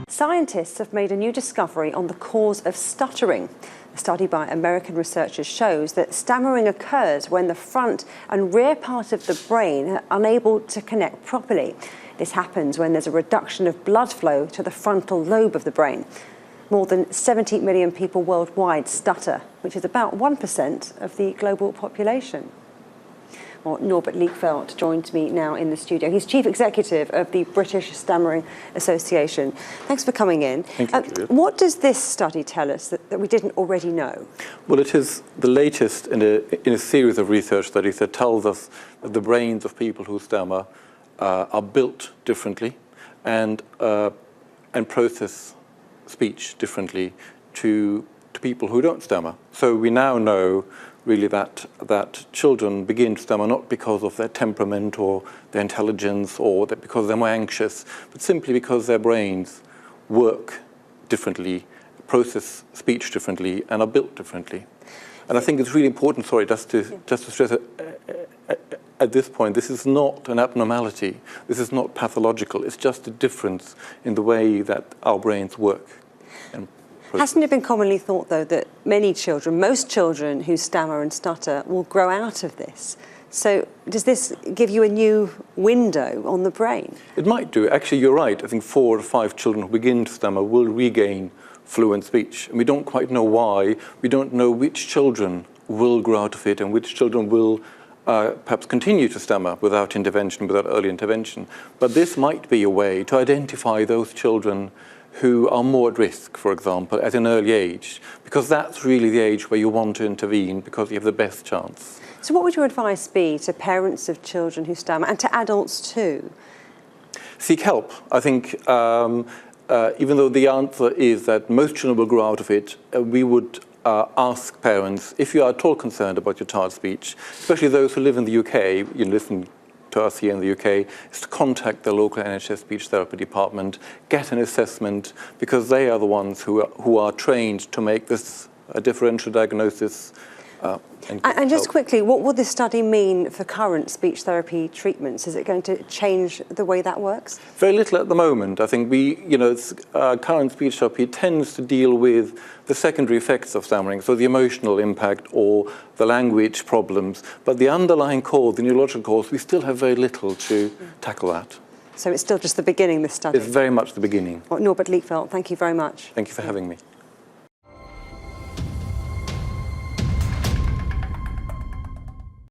Scientists have made a new discovery on the cause of stuttering. A study by American researchers shows that stammering occurs when the front and rear part of the brain are unable to connect properly. This happens when there's a reduction of blood flow to the frontal lobe of the brain. More than 70 million people worldwide stutter, which is about 1% of the global population. Well, Norbert Liegfeldt joins me now in the studio. He's Chief Executive of the British Stammering Association. Thanks for coming in. Thank you, Julia. What does this study tell us that we didn't already know? Well, it is the latest in a series of research studies that tells us that the brains of people who stammer are built differently and process speech differently to people who don't stammer. So we now know really that children begin to stammer not because of their temperament or their intelligence or that because they're more anxious, but simply because their brains work differently, process speech differently, and are built differently. And I think it's really important, just to stress at this point, this is not an abnormality. This is not pathological. It's just a difference in the way that our brains work. Hasn't it been commonly thought, though, that many children, most children who stammer and stutter will grow out of this? So does this give you a new window on the brain? It might do. Actually, you're right. I think 4 or 5 children who begin to stammer will regain fluent speech. And we don't quite know why. We don't know which children will grow out of it and which children will perhaps continue to stammer without intervention, without early intervention. But this might be a way to identify those children who are more at risk, for example, at an early age, because that's really the age where you want to intervene because you have the best chance. So what would your advice be to parents of children who stammer, and to adults too? Seek help. I think even though the answer is that most children will grow out of it, we would ask parents, if you are at all concerned about your child's speech, especially those who live in the UK, you listen to us here in the UK, is to contact the local NHS speech therapy department, get an assessment, because they are the ones who are trained to make this a differential diagnosis. And just quickly, what will this study mean for current speech therapy treatments? Is it going to change the way that works? Very little at the moment. I think current speech therapy tends to deal with the secondary effects of stammering, so the emotional impact or the language problems. But the underlying cause, the neurological cause, we still have very little to tackle that. So it's still just the beginning, this study? It's very much the beginning. Well, Norbert Liegfeldt, thank you very much. Thank you for having me.